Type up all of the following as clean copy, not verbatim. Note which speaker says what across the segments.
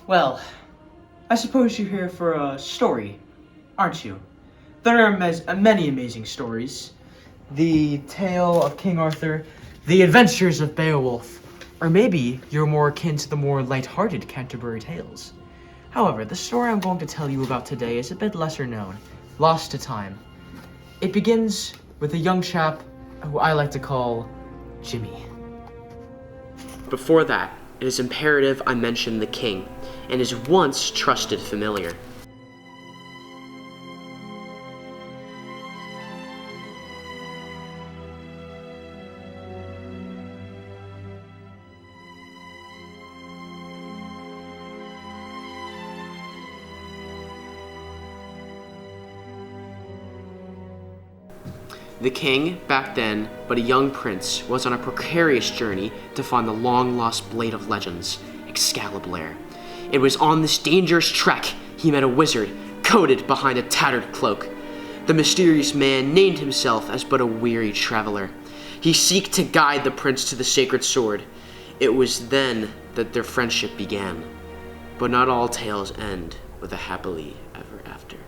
Speaker 1: Well, I suppose you're here for a story, aren't you? There are many amazing stories. The tale of King Arthur, the adventures of Beowulf, or maybe you're more akin to the more light-hearted Canterbury Tales. However, the story I'm going to tell you about today is a bit lesser known, lost to time. It begins with a young chap who I like to call Jimmy.
Speaker 2: Before that, it is imperative I mention the king and his once trusted familiar. The king, back then, but a young prince, was on a precarious journey to find the long-lost blade of legends, EXCALIBLAIR. It was on this dangerous trek he met a wizard, coated behind a tattered cloak. The mysterious man named himself as but a weary traveler. He seeked to guide the prince to the sacred sword. It was then that their friendship began. But not all tales end with a happily ever after.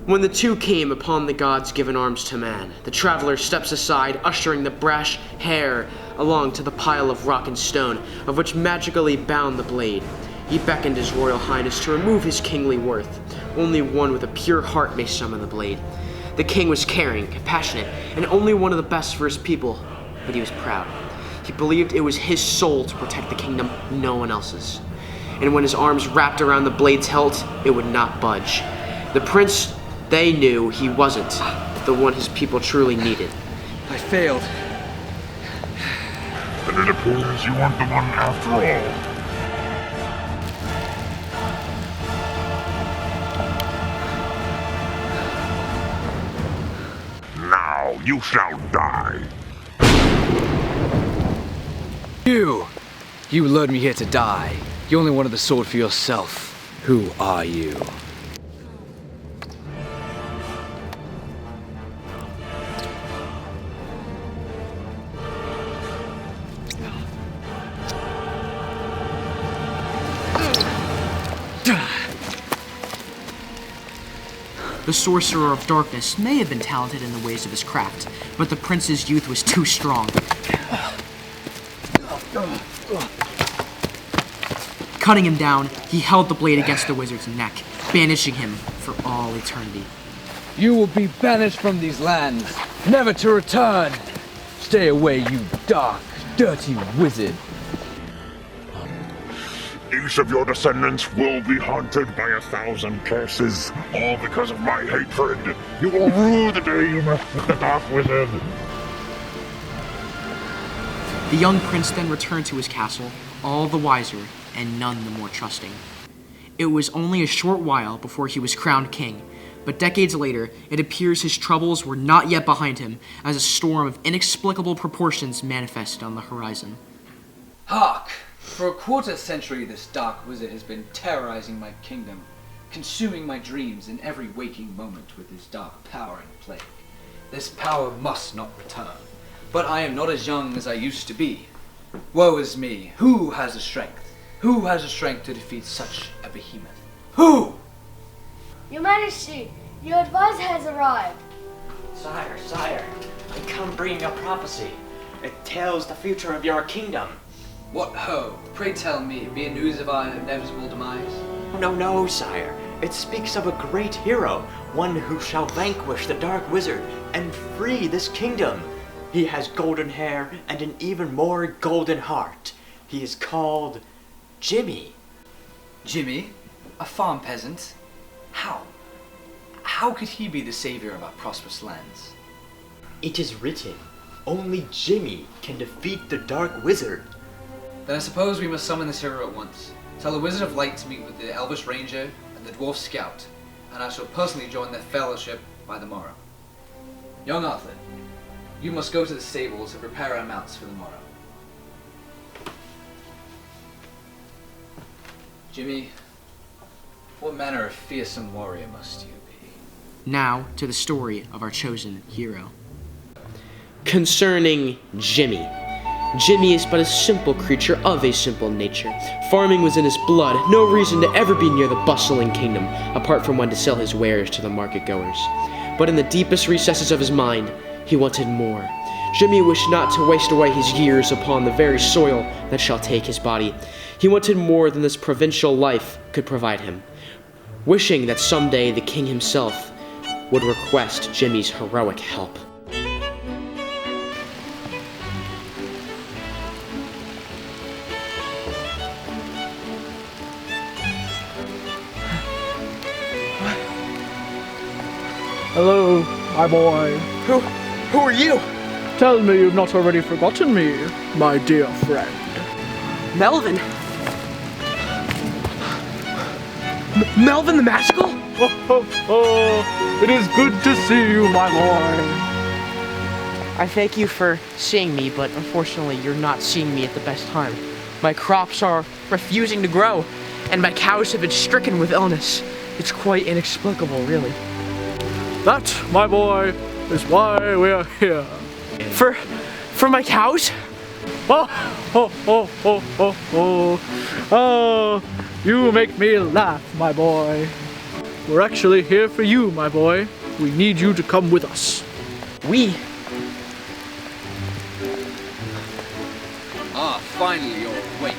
Speaker 2: When the two came upon the gods given arms to man, the traveler steps aside, ushering the brash hare along to the pile of rock and stone, of which magically bound the blade. He beckoned his royal highness to remove his kingly worth. Only one with a pure heart may summon the blade. The king was caring, compassionate, and only one of the best for his people, but he was proud. He believed it was his soul to protect the kingdom, no one else's. And when his arms wrapped around the blade's hilt, it would not budge. The prince, they knew he wasn't the one his people truly needed.
Speaker 3: I failed.
Speaker 4: Then it appears you weren't the one after all. Now you shall die.
Speaker 3: You lured me here to die. You only wanted the sword for yourself. Who are you?
Speaker 1: The sorcerer of darkness may have been talented in the ways of his craft, but the prince's youth was too strong. Cutting him down, he held the blade against the wizard's neck, banishing him for all eternity.
Speaker 3: You will be banished from these lands, never to return. Stay away, you dark, dirty wizard.
Speaker 4: Each of your descendants will be haunted by 1,000 curses, all because of my hatred. You will rue the day you met with the Dark Wizard.
Speaker 1: The young prince then returned to his castle, all the wiser and none the more trusting. It was only a short while before he was crowned king, but decades later, it appears his troubles were not yet behind him as a storm of inexplicable proportions manifested on the horizon.
Speaker 3: Hark! For a quarter century, this dark wizard has been terrorizing my kingdom, consuming my dreams in every waking moment with his dark power and plague. This power must not return, but I am not as young as I used to be. Woe is me! Who has the strength? Who has the strength to defeat such a behemoth? Who?
Speaker 5: Your Majesty, your advisor has arrived.
Speaker 6: Sire, I come bringing a prophecy. It tells the future of your kingdom.
Speaker 3: What ho? Pray tell me, be it news of our inevitable demise?
Speaker 6: No, sire. It speaks of a great hero, one who shall vanquish the Dark Wizard and free this kingdom. He has golden hair and an even more golden heart. He is called Jimmy.
Speaker 3: Jimmy? A farm peasant? How? How could he be the savior of our prosperous lands?
Speaker 6: It is written, only Jimmy can defeat the Dark Wizard.
Speaker 3: Then I suppose we must summon this hero at once. Tell the Wizard of Light to meet with the Elvish Ranger and the Dwarf Scout, and I shall personally join their fellowship by the morrow. Young Arthur, you must go to the stables and prepare our mounts for the morrow. Jimmy, what manner of fearsome warrior must you be?
Speaker 2: Now to the story of our chosen hero. Concerning Jimmy. Jimmy is but a simple creature of a simple nature. Farming was in his blood, no reason to ever be near the bustling kingdom, apart from when to sell his wares to the market goers. But in the deepest recesses of his mind, he wanted more. Jimmy wished not to waste away his years upon the very soil that shall take his body. He wanted more than this provincial life could provide him, wishing that someday the king himself would request Jimmy's heroic help.
Speaker 7: Hello, my boy.
Speaker 2: Who are you?
Speaker 7: Tell me you've not already forgotten me, my dear friend.
Speaker 2: Melvin? Melvin the Magical?
Speaker 7: It is good to see you, my boy.
Speaker 2: I thank you for seeing me, but unfortunately you're not seeing me at the best time. My crops are refusing to grow, and my cows have been stricken with illness. It's quite inexplicable, really.
Speaker 7: That, my boy, is why we are here.
Speaker 2: For my cows?
Speaker 7: Oh, you make me laugh, my boy. We're actually here for you, my boy. We need you to come with us.
Speaker 2: We?
Speaker 3: Ah, finally you're awake.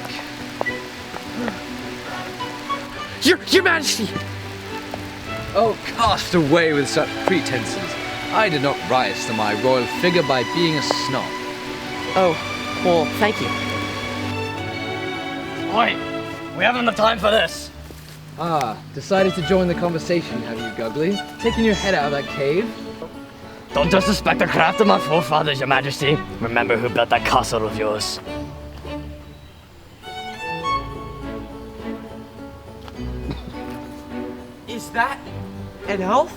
Speaker 2: Your Majesty!
Speaker 3: Oh, cast away with such pretenses. I did not rise to my royal figure by being a snob.
Speaker 2: Oh, well, thank you.
Speaker 8: Oi! We haven't enough time for this!
Speaker 3: Ah, decided to join the conversation, have you, Guggly? Taking your head out of that cave?
Speaker 8: Don't disrespect the craft of my forefathers, Your Majesty. Remember who built that castle of yours.
Speaker 2: Is that an elf?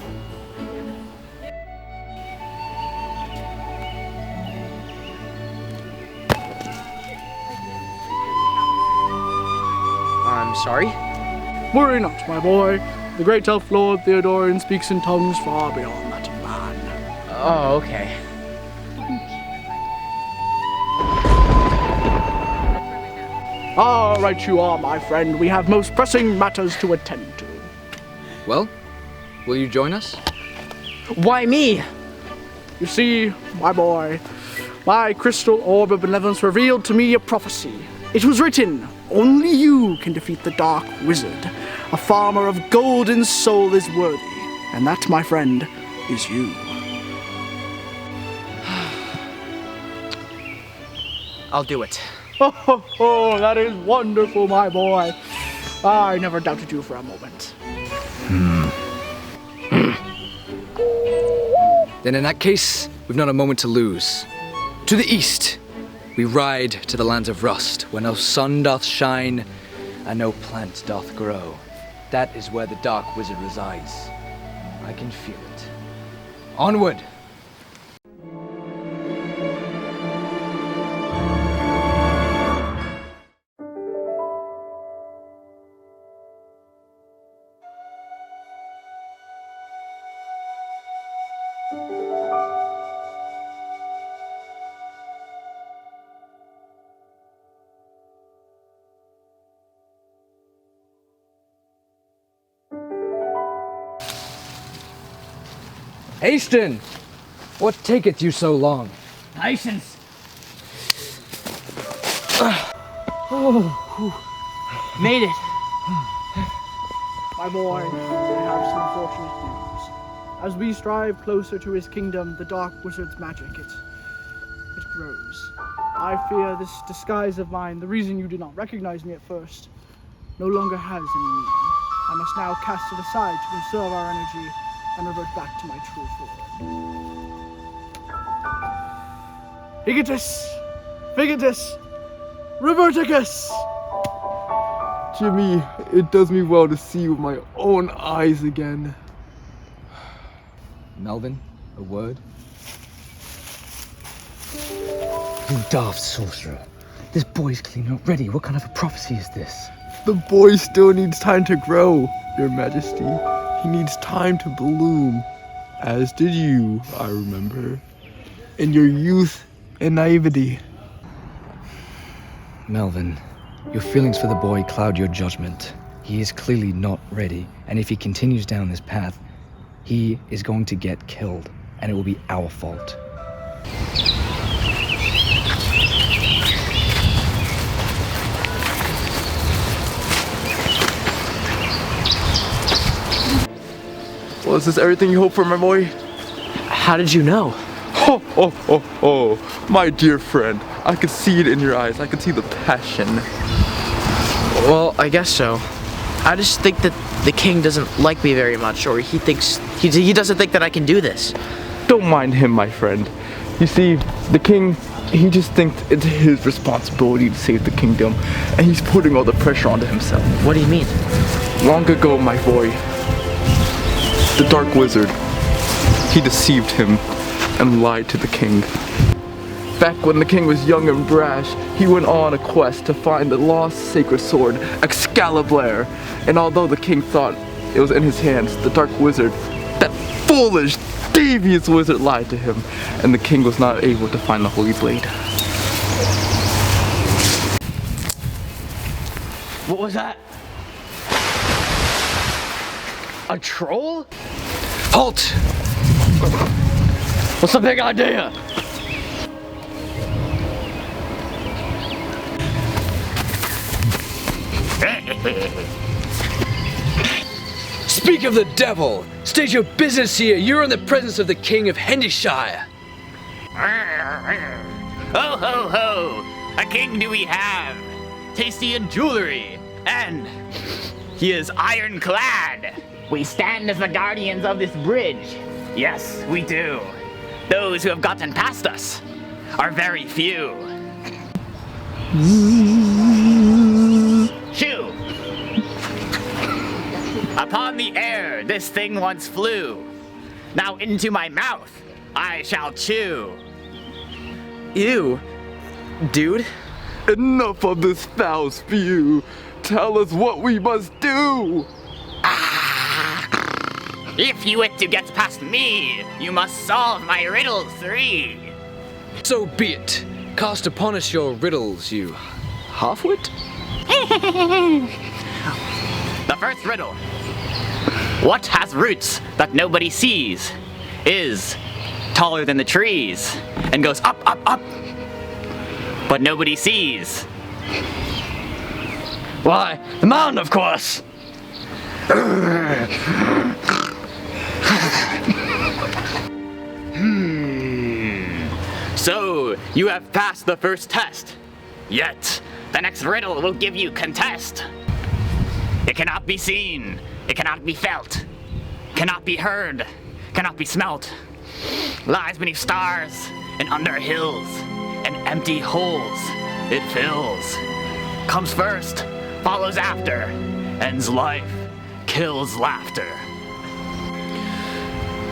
Speaker 2: I'm sorry?
Speaker 7: Worry not, my boy. The great elf lord Theodorian speaks in tongues far beyond that of man.
Speaker 2: Oh, okay.
Speaker 7: Ah, right you are, my friend. We have most pressing matters to attend to.
Speaker 3: Well, will you join us?
Speaker 2: Why me?
Speaker 7: You see, my boy, my crystal orb of benevolence revealed to me a prophecy. It was written, only you can defeat the Dark Wizard. A farmer of golden soul is worthy. And that, my friend, is you.
Speaker 2: I'll do it.
Speaker 7: Oh, that is wonderful, my boy. I never doubted you for a moment.
Speaker 3: Then in that case, we've not a moment to lose. To the east, we ride to the lands of rust, where no sun doth shine, and no plant doth grow. That is where the Dark Wizard resides. I can feel it. Onward! Hasten! What taketh you so long?
Speaker 8: Patience!
Speaker 2: Made it.
Speaker 7: My boy, I have some unfortunate news. As we strive closer to his kingdom, the Dark Wizard's magic, it grows. I fear this disguise of mine, the reason you did not recognize me at first, no longer has any meaning. I must now cast it aside to conserve our energy and revert back to my true form. Figatus! Figatus! Reverticus!
Speaker 9: Jimmy, it does me well to see you with my own eyes again.
Speaker 10: Melvin, a word? You daft sorcerer. This boy's clean not ready. What kind of a prophecy is this?
Speaker 9: The boy still needs time to grow, Your Majesty. He needs time to bloom. As did you, I remember. In your youth and naivety.
Speaker 10: Melvin, your feelings for the boy cloud your judgment. He is clearly not ready, and if he continues down this path, he is going to get killed, and it will be our fault.
Speaker 9: Well, is this everything you hope for, my boy?
Speaker 2: How did you know?
Speaker 9: Oh, my dear friend. I could see it in your eyes. I could see the passion.
Speaker 2: Well, I guess so. I just think that the king doesn't like me very much, or he doesn't think that I can do this.
Speaker 9: Don't mind him, my friend. You see, the king, he just thinks it's his responsibility to save the kingdom, and he's putting all the pressure onto himself.
Speaker 2: What do you mean?
Speaker 9: Long ago, my boy, the Dark Wizard, he deceived him and lied to the king. Back when the king was young and brash, he went on a quest to find the lost sacred sword, EXCALIBLAIR. And although the king thought it was in his hands, the Dark Wizard, that foolish, devious wizard, lied to him, and the king was not able to find the holy blade.
Speaker 8: What was that? A troll? Halt! What's the big idea?
Speaker 11: Speak of the devil! State your business here. You're in the presence of the King of Hendyshire.
Speaker 12: Ho ho ho! A king do we have, tasty in jewelry, and he is ironclad. We stand as the guardians of this bridge. Yes, we do. Those who have gotten past us are very few. Shoo! Upon the air this thing once flew. Now into my mouth I shall chew.
Speaker 2: Ew. Dude?
Speaker 9: Enough of this foul spew. Tell us what we must do.
Speaker 12: If you wit to get past me, you must solve my riddle 3.
Speaker 11: So be it. Cast upon us your riddles, you halfwit.
Speaker 12: The first riddle. What has roots that nobody sees, is taller than the trees, and goes up, up, up, but nobody sees?
Speaker 8: Why, the mountain, of course!
Speaker 12: So, you have passed the first test. Yet, the next riddle will give you contest. It cannot be seen, it cannot be felt, cannot be heard, cannot be smelt. Lies beneath stars and under hills and empty holes it fills. Comes first, follows after, ends life, kills laughter.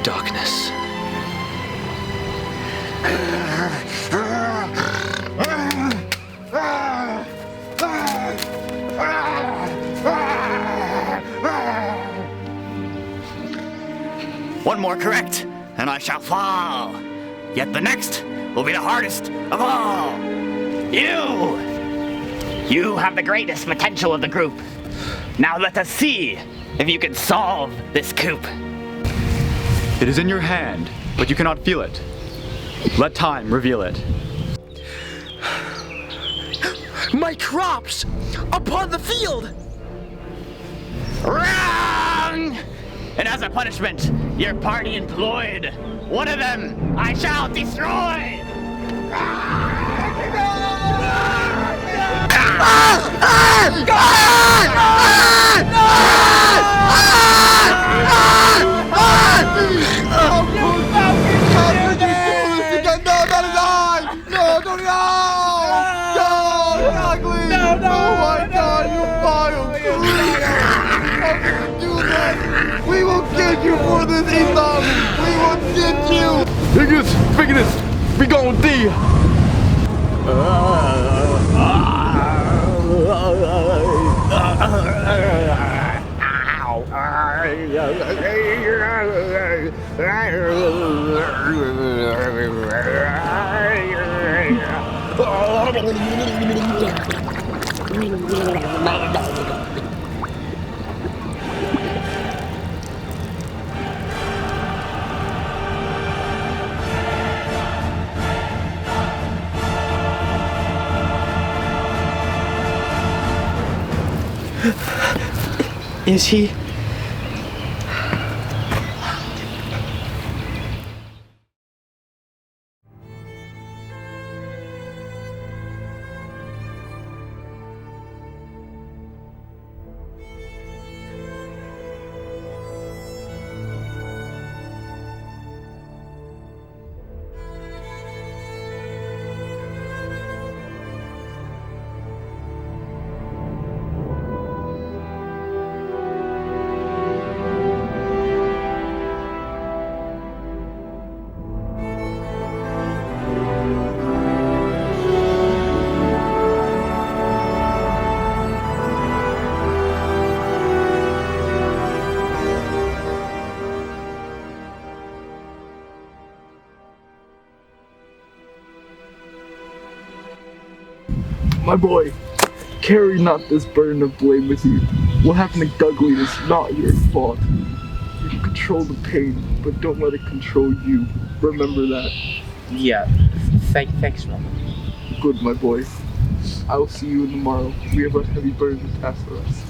Speaker 11: Darkness.
Speaker 12: One more correct, and I shall fall. Yet the next will be the hardest of all. You have the greatest potential of the group. Now let us see if you can solve this coup.
Speaker 13: It is in your hand, but you cannot feel it. Let time reveal it.
Speaker 11: My crops upon the field!
Speaker 12: Wrong! And as a punishment, your party employed. One of them I shall destroy!
Speaker 9: No, don't go! us eat them! We will get you! Niggas, biggest, we gon' die!
Speaker 2: Is he?
Speaker 9: My boy, carry not this burden of blame with you. What happened to Guggly is not your fault. You can control the pain, but don't let it control you. Remember that.
Speaker 2: Yeah. Thanks, Mama.
Speaker 9: Good, my boy. I will see you tomorrow. We have a heavy burden to task for us.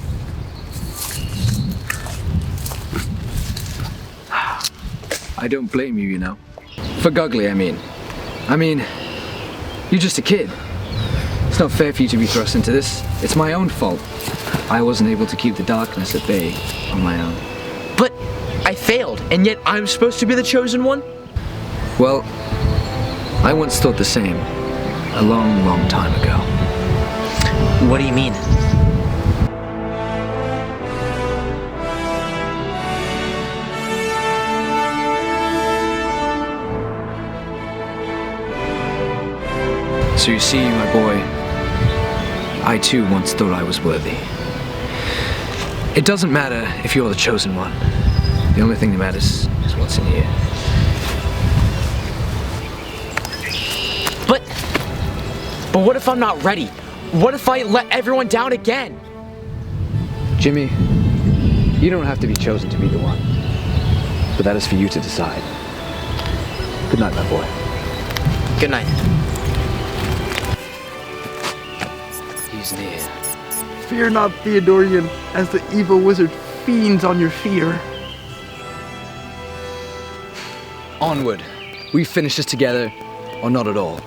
Speaker 10: I don't blame you, you know. For Guggly, I mean. You're just a kid. It's not fair for you to be thrust into this. It's my own fault. I wasn't able to keep the darkness at bay on my own.
Speaker 2: But I failed, and yet I'm supposed to be the chosen one?
Speaker 10: Well, I once thought the same. A long, long time ago.
Speaker 2: What do you mean?
Speaker 10: So you see, my boy, I too once thought I was worthy. It doesn't matter if you're the chosen one. The only thing that matters is what's in here.
Speaker 2: But what if I'm not ready? What if I let everyone down again?
Speaker 10: Jimmy, you don't have to be chosen to be the one. But that is for you to decide. Good night, my boy.
Speaker 2: Good night.
Speaker 10: He's near.
Speaker 9: Fear not, Theodorian, as the evil wizard fiends on your fear.
Speaker 10: Onward. We finish this together, or not at all.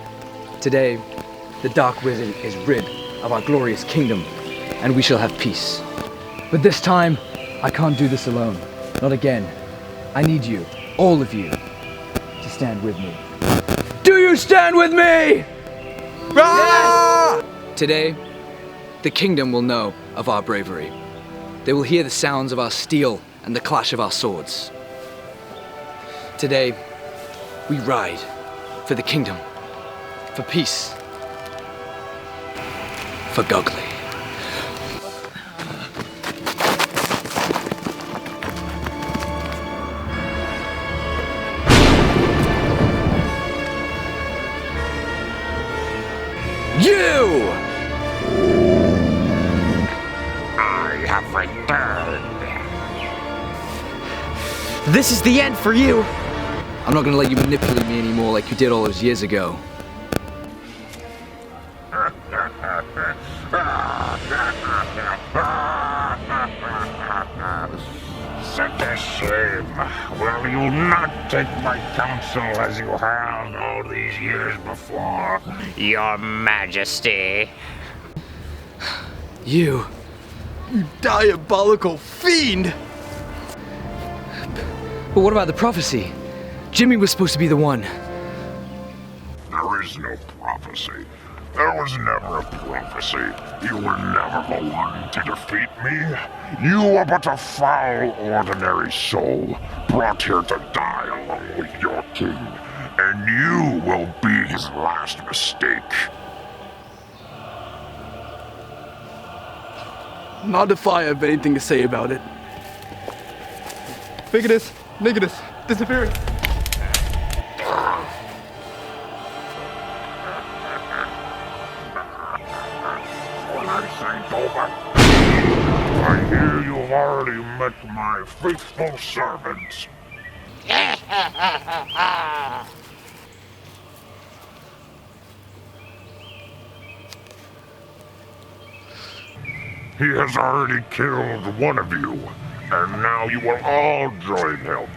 Speaker 10: Today, the Dark Wizard is rid of our glorious kingdom, and we shall have peace. But this time, I can't do this alone. Not again. I need you, all of you, to stand with me. Do you stand with me? Yes! Today, the kingdom will know of our bravery. They will hear the sounds of our steel and the clash of our swords. Today, we ride for the kingdom, for peace, for Guggly. You!
Speaker 4: I have returned.
Speaker 2: This is the end for you.
Speaker 10: I'm not gonna let you manipulate me anymore like you did all those years ago.
Speaker 4: Such a shame. Will you not take my counsel as you have all these years before?
Speaker 12: Your Majesty.
Speaker 9: You diabolical fiend!
Speaker 10: But what about the prophecy? Jimmy was supposed to be the one.
Speaker 4: There is no prophecy. There was never a prophecy. You were never the one to defeat me. You are but a foul, ordinary soul, brought here to die along with your king. And you will be his last mistake.
Speaker 9: Not if I have anything to say about it. Bigotus, Nigotus, disappearing.
Speaker 4: I hear you've already met my faithful servants. He has already killed one of you, and now you will all join him.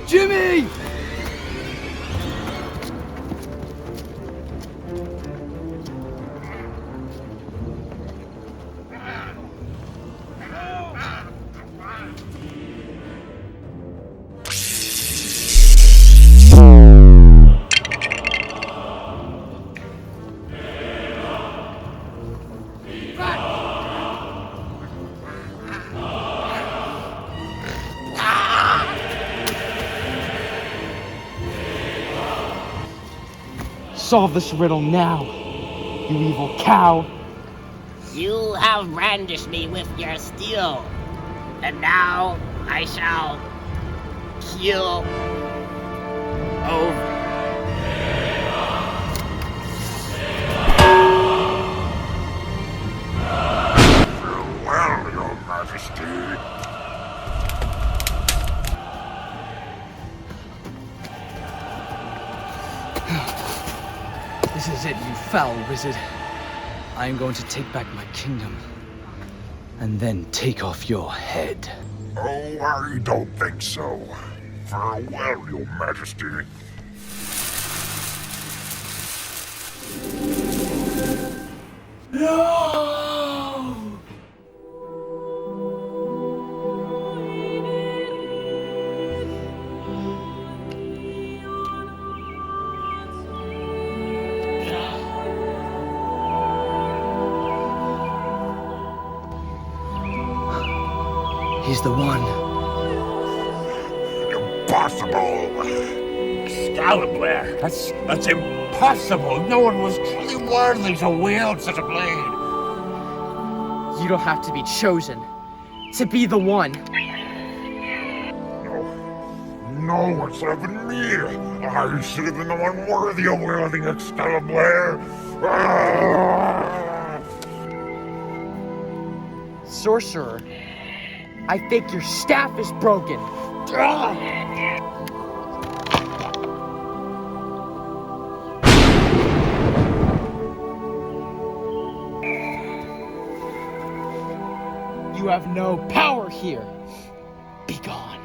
Speaker 11: Jimmy!
Speaker 1: Solve this riddle now, you evil cow.
Speaker 14: You have brandished me with your steel, and now I shall kill over.
Speaker 4: Farewell, your majesty.
Speaker 10: This is it, you foul wizard. I am going to take back my kingdom, and then take off your head.
Speaker 4: Oh, I don't think so. Farewell, your majesty.
Speaker 11: No!
Speaker 10: He's the one.
Speaker 4: Impossible!
Speaker 15: EXCALIBLAIR! That's impossible! No one was truly worthy to wield such a blade!
Speaker 1: You don't have to be chosen to be the one.
Speaker 4: No, it's been me! I should have been the one worthy of wielding EXCALIBLAIR!
Speaker 1: Sorcerer, I think your staff is broken. You have no power here. Be gone.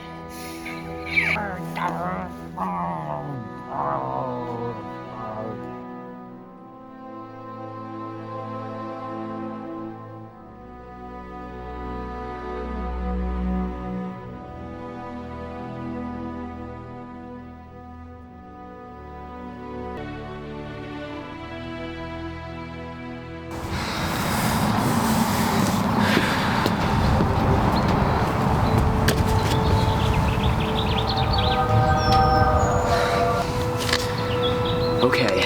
Speaker 2: Okay,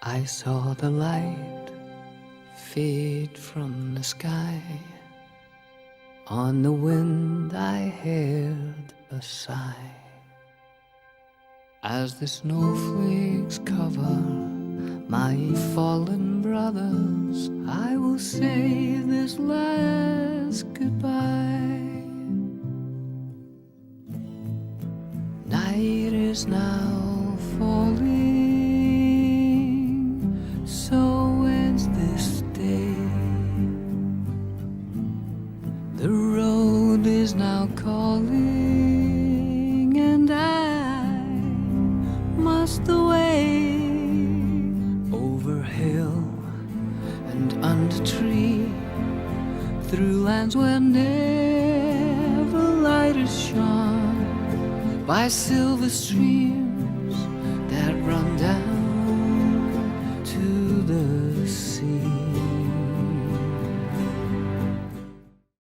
Speaker 16: I saw the light fade from the sky. On the wind I heard a sigh. As the snowflakes cover my fallen brothers, I will say this last goodbye. Night is now falling, so ends this day. The road is now calling, and I must away over hill and under tree, through lands where never light is shone, by silver streams that run down